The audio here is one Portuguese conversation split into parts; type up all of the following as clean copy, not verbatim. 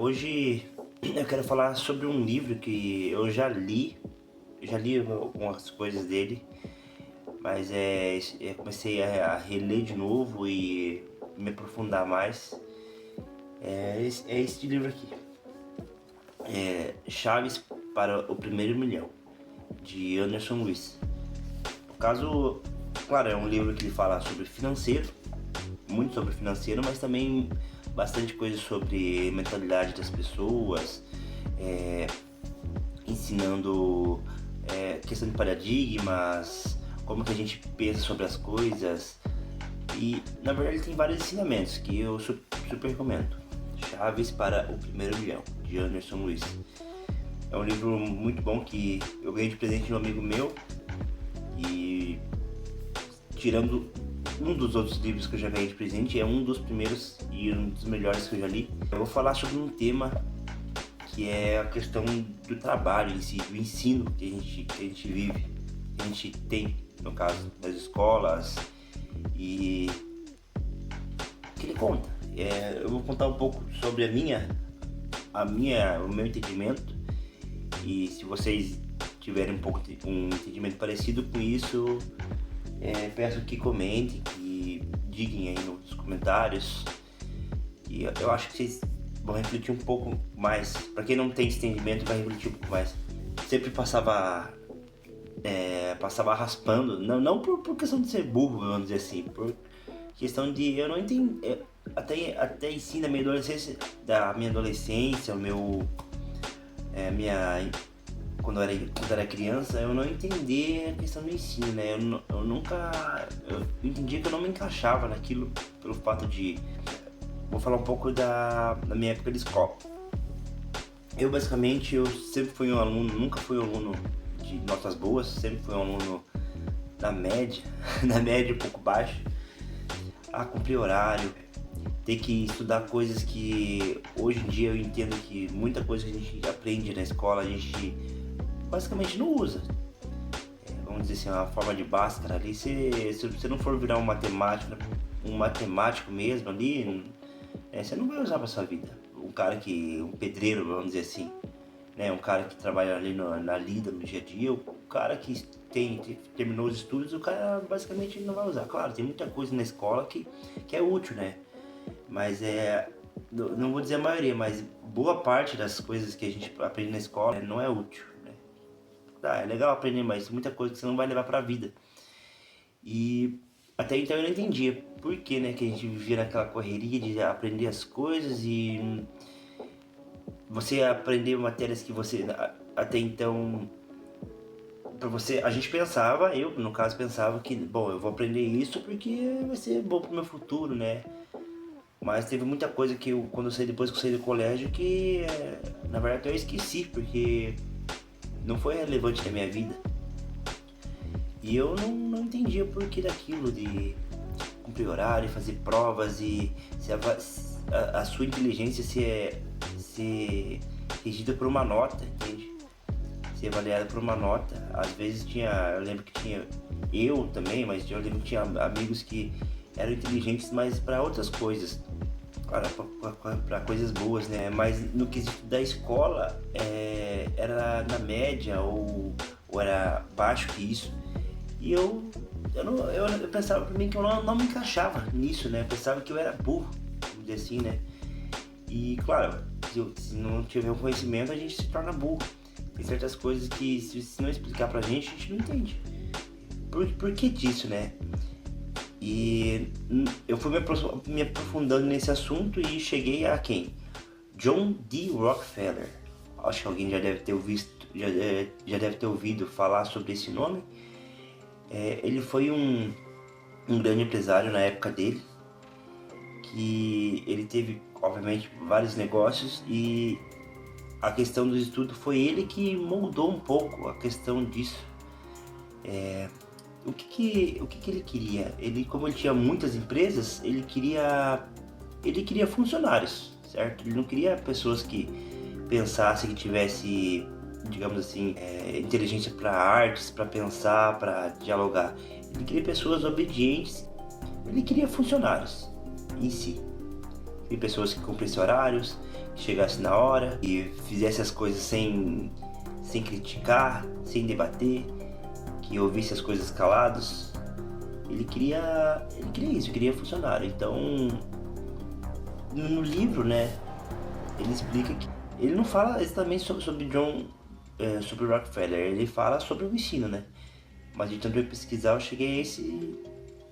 Hoje eu quero falar sobre um livro que eu já li algumas coisas dele, mas eu comecei a reler de novo e me aprofundar mais. É esse livro aqui, Chaves para o Primeiro Milhão, de Anderson Luiz. No caso, claro, é um livro que ele fala sobre financeiro, muito sobre financeiro, mas também bastante coisa sobre mentalidade das pessoas, é, ensinando questão de paradigmas, como que a gente pensa sobre as coisas. E na verdade tem vários ensinamentos que eu super recomendo. Chaves para o Primeiro Milhão, de Anderson Luiz. É um livro muito bom que eu ganhei de presente de um amigo meu, e tirando um dos outros livros que eu já ganhei de presente, é um dos primeiros e um dos melhores que eu já li. Eu vou falar sobre um tema que é a questão do trabalho em si, do ensino que a gente vive, que a gente tem, no caso, das escolas, e que ele conta. Eu vou contar um pouco sobre o meu entendimento, e se vocês tiverem um entendimento parecido com isso, peço que comentem, que digam aí nos comentários, e eu acho que vocês vão refletir um pouco mais. Para quem não tem esse entendimento, vai refletir um pouco mais. Sempre passava raspando, não por questão de ser burro, vamos dizer assim, por questão de eu não entendo, até ensino da minha adolescência, quando eu era criança, eu não entendia a questão do ensino, né? Eu entendia que eu não me encaixava naquilo pelo fato de... Vou falar um pouco da minha época de escola. Eu sempre fui um aluno, nunca fui um aluno de notas boas, sempre fui um aluno na média, na média um pouco baixo. Cumprir horário, ter que estudar coisas que hoje em dia eu entendo que muita coisa que a gente aprende na escola a gente basicamente não usa. Vamos dizer assim, uma forma de Bhaskara ali, se você não for virar um matemático mesmo ali, você não vai usar pra sua vida. Um pedreiro, vamos dizer assim, né? Um cara que trabalha ali na lida, no dia a dia, o cara que terminou os estudos, o cara basicamente não vai usar. Claro, tem muita coisa na escola que é útil, né? Mas não vou dizer a maioria, mas boa parte das coisas que a gente aprende na escola não é útil, né? É legal aprender, mas muita coisa que você não vai levar pra vida. E até então eu não entendia por que, né, que a gente vivia naquela correria de aprender as coisas e você aprender matérias que você até então, a gente pensava, eu no caso pensava que, bom, eu vou aprender isso porque vai ser bom pro meu futuro, né? Mas teve muita coisa que depois que eu saí do colégio, que na verdade eu esqueci, porque não foi relevante na minha vida. E eu não entendia por que daquilo de cumprir horário, fazer provas e a sua inteligência ser regida por uma nota, entende? Ser avaliada por uma nota. Às vezes eu lembro que tinha eu também, mas eu lembro que tinha amigos que eram inteligentes, mas para outras coisas, claro, para coisas boas, né? Mas no quesito da escola, era na média ou era baixo que isso. E eu pensava pra mim que eu não me encaixava nisso, né? Eu pensava que eu era burro, vamos dizer assim, né? E claro, se não tiver um conhecimento, a gente se torna burro. Tem certas coisas que se não explicar pra gente, a gente não entende. Por que disso, né? E eu fui me aprofundando nesse assunto e cheguei a quem? John D. Rockefeller. Acho que alguém já deve ter ouvido falar sobre esse nome. Ele foi um grande empresário na época dele, que ele teve, obviamente, vários negócios, e a questão do estudo foi ele que moldou um pouco a questão disso. O que ele queria? Como ele tinha muitas empresas, ele queria funcionários, certo? Ele não queria pessoas que pensassem, que tivesse, digamos assim, inteligência para artes, para pensar, para dialogar. Ele queria pessoas obedientes, ele queria funcionários em si. Queria pessoas que cumprissem horários, chegasse na hora e fizesse as coisas sem criticar, sem debater, que ouvisse as coisas calados. Ele queria isso, queria funcionário. Então, no livro, né, ele explica que ele não fala exatamente sobre sobre Rockefeller, ele fala sobre o ensino, né? Mas de tanto eu pesquisar, eu cheguei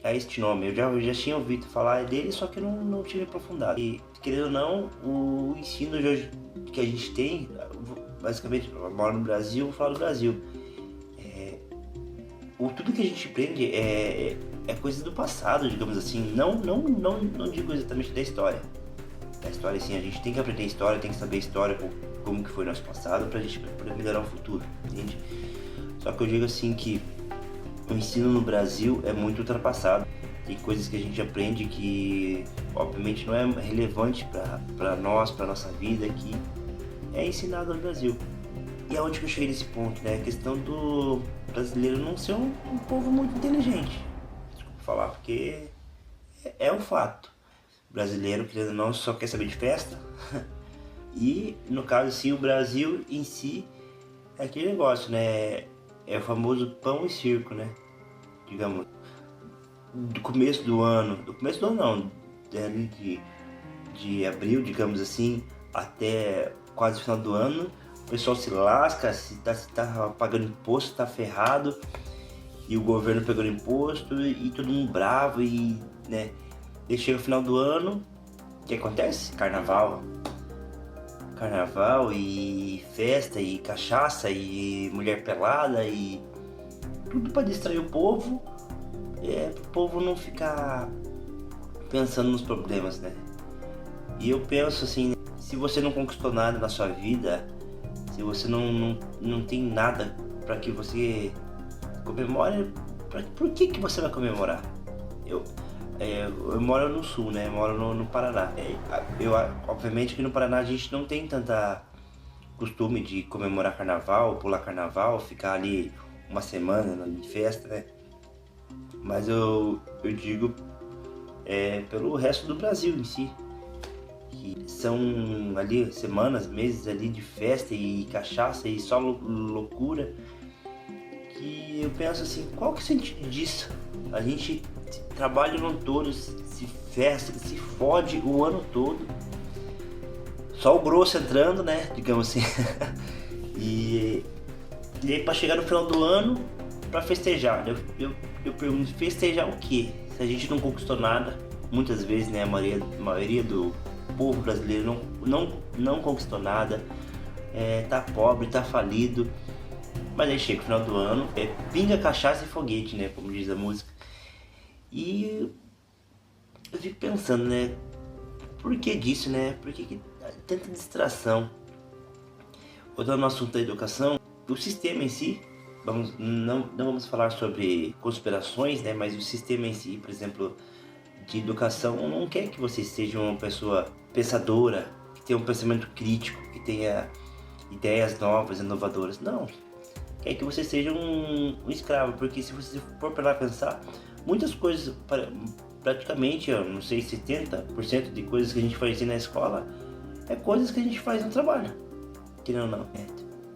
a este nome. Eu já tinha ouvido falar dele, só que eu não tinha me aprofundado. E, querendo ou não, o ensino de hoje que a gente tem, basicamente, eu moro no Brasil, vou falar do Brasil. Tudo que a gente aprende é coisa do passado, digamos assim. Não digo exatamente da história. Da história, sim, a gente tem que aprender história, tem que saber história, como que foi nosso passado, pra gente poder melhorar o futuro, entende? Só que eu digo assim que o ensino no Brasil é muito ultrapassado. Tem coisas que a gente aprende que, obviamente, não é relevante para nós, para nossa vida, que é ensinado no Brasil. E aonde que eu cheguei nesse ponto, né? A questão do brasileiro não ser um povo muito inteligente. Desculpa falar, porque é um fato. O brasileiro, querendo ou não, só quer saber de festa. E, no caso, sim, o Brasil em si é aquele negócio, né? É o famoso pão e circo, né? Digamos, do começo do ano não, de abril, digamos assim, até quase o final do ano, o pessoal se lasca, se tá pagando imposto, tá ferrado, e o governo pegando imposto, e todo mundo bravo, e, né, e chega o final do ano, o que acontece? Carnaval e festa e cachaça e mulher pelada e tudo para distrair o povo, pro povo não ficar pensando nos problemas, né? E eu penso assim, se você não conquistou nada na sua vida, se você não tem nada para que você comemore, por que você vai comemorar? Eu moro no sul, né? Eu moro no Paraná. Obviamente que no Paraná a gente não tem tanta costume de comemorar carnaval, pular carnaval, ficar ali uma semana de festa, né? Mas eu digo pelo resto do Brasil em si, que são ali semanas, meses ali de festa e cachaça e só loucura, que eu penso assim, qual que é o sentido disso? A gente trabalha o ano todo, se festa, se fode o ano todo, só o grosso entrando, né, digamos assim. e aí pra chegar no final do ano pra festejar, eu pergunto, festejar o quê? Se a gente não conquistou nada, muitas vezes, né, a maioria do povo brasileiro não conquistou nada, tá pobre, tá falido, mas aí chega o final do ano, pinga, cachaça e foguete, né, como diz a música. E eu fico pensando, né, por que disso, né, por que tanta distração? Voltando ao assunto da educação, o sistema em si, não vamos falar sobre conspirações, né, mas o sistema em si, por exemplo, de educação, não quer que você seja uma pessoa pensadora, que tenha um pensamento crítico, que tenha ideias novas, inovadoras. Não, quer que você seja um escravo, porque se você for para lá pensar, muitas coisas, praticamente, eu não sei, 70% de coisas que a gente faz na escola é coisas que a gente faz no trabalho, querendo ou não.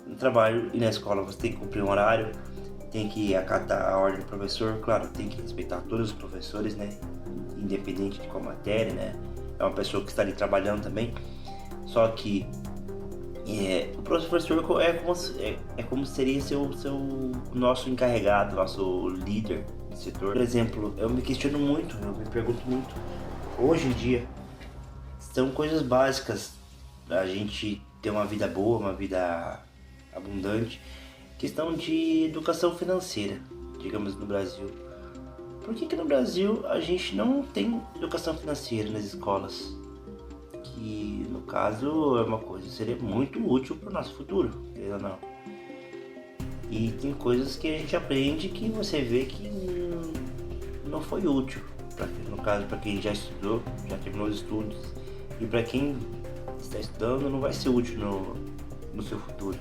No trabalho e na escola você tem que cumprir um horário, tem que acatar a ordem do professor, claro, tem que respeitar todos os professores, né, independente de qual matéria, né, é uma pessoa que está ali trabalhando também, só que o professor é como seria seu nosso encarregado, nosso líder de setor. Por exemplo, eu me questiono muito, eu me pergunto muito, hoje em dia, são coisas básicas pra gente ter uma vida boa, uma vida abundante, questão de educação financeira, digamos, no Brasil. Por que no Brasil a gente não tem educação financeira nas escolas? Que, no caso, é uma coisa que seria muito útil para o nosso futuro, entendeu? Não. E tem coisas que a gente aprende que você vê que não foi útil, no caso, para quem já estudou, já terminou os estudos, e para quem está estudando não vai ser útil no seu futuro.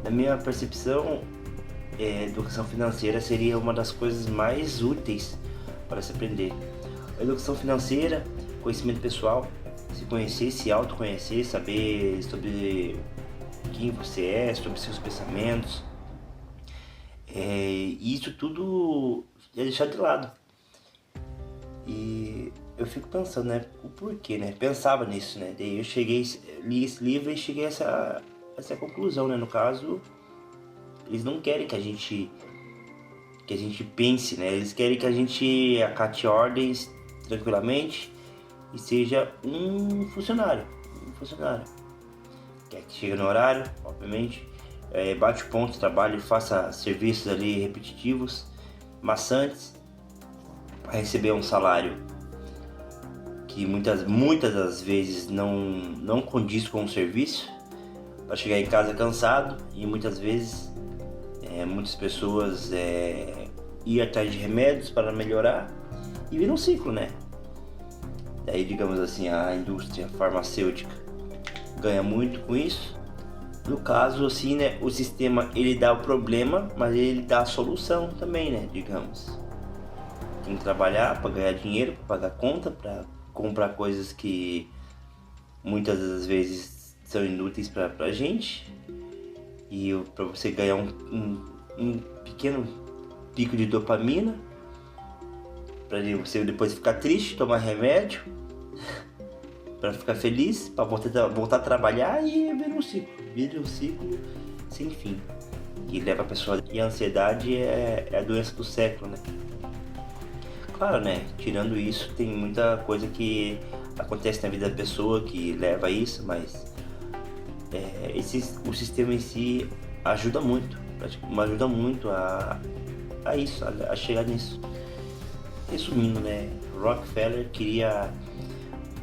Na minha percepção, educação financeira seria uma das coisas mais úteis para se aprender. A educação financeira, conhecimento pessoal, se conhecer, se autoconhecer, saber sobre quem você é, sobre seus pensamentos. E isso tudo é deixado de lado. E eu fico pensando, né, o porquê, né? Pensava nisso, né? Daí eu li esse livro e cheguei a essa conclusão, né? No caso, eles não querem que a gente pense, né? Eles querem que a gente acate ordens tranquilamente e seja um funcionário. Quer que chegue no horário, obviamente, bate o ponto de trabalho, faça serviços ali repetitivos, maçantes, para receber um salário que muitas das vezes não condiz com o serviço, para chegar em casa cansado e muitas vezes muitas pessoas ir atrás de remédios para melhorar e vira um ciclo, né? Daí, digamos assim, a indústria farmacêutica ganha muito com isso. No caso, assim, né, o sistema ele dá o problema, mas ele dá a solução também, né? Digamos, tem que trabalhar para ganhar dinheiro, para pagar conta, para comprar coisas que muitas das vezes são inúteis para a gente. E para você ganhar um pequeno pico de dopamina, para você depois ficar triste, tomar remédio, para ficar feliz, para voltar a trabalhar e vira um ciclo sem fim, que leva a pessoa. E a ansiedade é a doença do século, né? Claro, né? Tirando isso, tem muita coisa que acontece na vida da pessoa que leva a isso, mas o sistema em si ajuda muito a isso, a chegar nisso. Resumindo, né? Rockefeller queria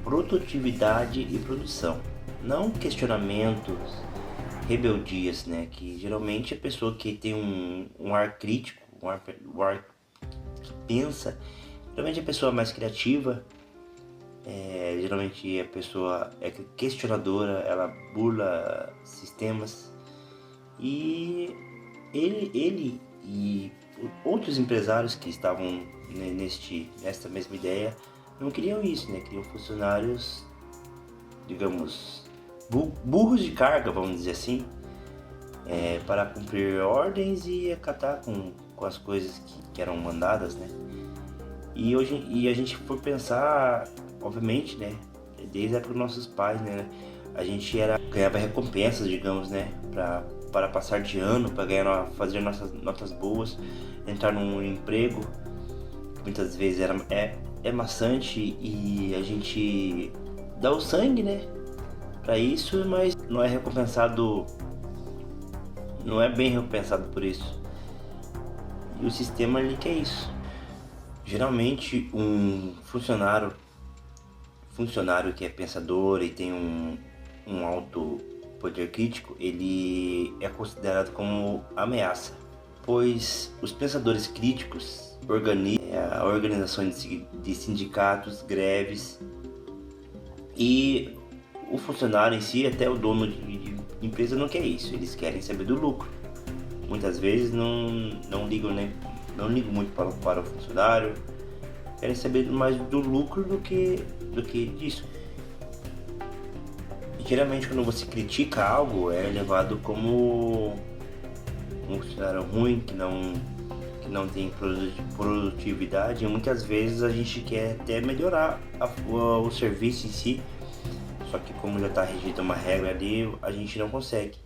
produtividade e produção, não questionamentos, rebeldias, né? Que geralmente a pessoa que tem um ar crítico, um ar que pensa, geralmente a pessoa mais criativa, geralmente a pessoa é questionadora, ela burla sistemas. E ele e outros empresários que estavam nesta mesma ideia não queriam isso, né? Queriam funcionários, digamos, burros de carga, vamos dizer assim, para cumprir ordens e acatar com as coisas que eram mandadas, né? E a gente for pensar, obviamente, né? Desde a época dos nossos pais, né? A gente ganhava recompensas, digamos, né? Para passar de ano, para fazer nossas notas boas, entrar num emprego que muitas vezes é maçante e a gente dá o sangue, né? Para isso, mas não é recompensado, não é bem recompensado por isso. E o sistema ele quer isso. Geralmente um funcionário que é pensador e tem um alto poder crítico, ele é considerado como ameaça, pois os pensadores críticos organizam a organização de sindicatos, greves, e o funcionário em si, até o dono de empresa, não quer isso, eles querem saber do lucro. Muitas vezes não ligam muito para o funcionário, querem saber mais do lucro do que disso. E, geralmente quando você critica algo, é levado como um funcionário ruim, que não tem produtividade, e muitas vezes a gente quer até melhorar o serviço em si, só que como já está regida uma regra ali, a gente não consegue.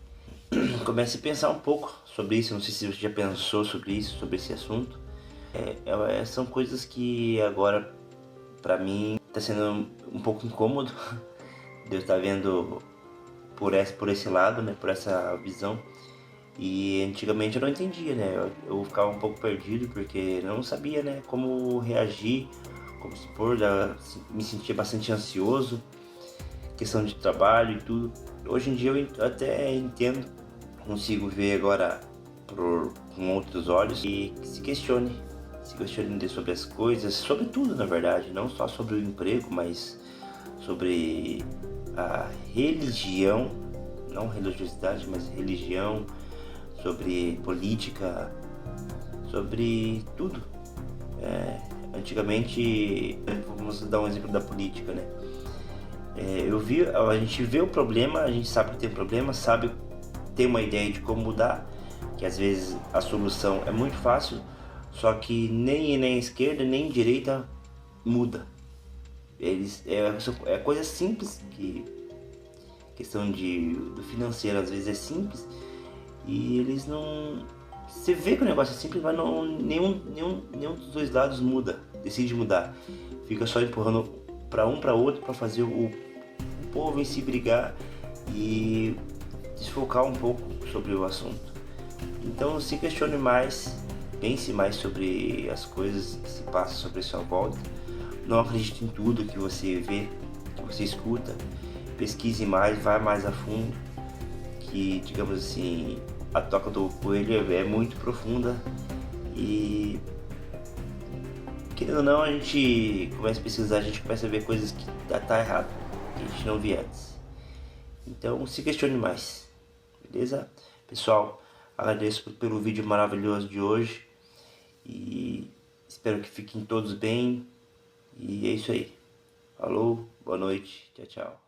Comece a pensar um pouco sobre isso, não sei se você já pensou sobre isso, sobre esse assunto. São coisas que agora, para mim, está sendo um pouco incômodo. Deus está vendo por esse lado, né, por essa visão. E antigamente eu não entendia, né, eu ficava um pouco perdido porque não sabia, né, como reagir, como se pôr, me sentia bastante ansioso, questão de trabalho e tudo. Hoje em dia eu até entendo, consigo ver agora com outros olhos e se questione sobre as coisas, sobre tudo na verdade, não só sobre o emprego, mas sobre a religião, não religiosidade, mas religião, sobre política, sobre tudo. Antigamente, vamos dar um exemplo da política, né? A gente vê o problema, a gente sabe que tem problema, sabe, tem uma ideia de como mudar, que às vezes a solução é muito fácil, só que nem a esquerda nem a direita muda. É coisa simples, que questão do financeiro às vezes é simples, e eles não. Você vê que o negócio é simples, mas nenhum dos dois lados decide mudar. Fica só empurrando para outro, para fazer o povo em si brigar e desfocar um pouco sobre o assunto. Então se questione mais, pense mais sobre as coisas que se passam sobre a sua volta. Não acredite em tudo que você vê, que você escuta. Pesquise mais, vá mais a fundo, que, digamos assim, a toca do coelho é muito profunda e, querendo ou não, a gente começa a pesquisar, a gente começa a ver coisas que tá errado, que a gente não via antes. Então se questione mais, beleza? Pessoal, agradeço pelo vídeo maravilhoso de hoje e espero que fiquem todos bem. E é isso aí. Falou, boa noite, tchau, tchau.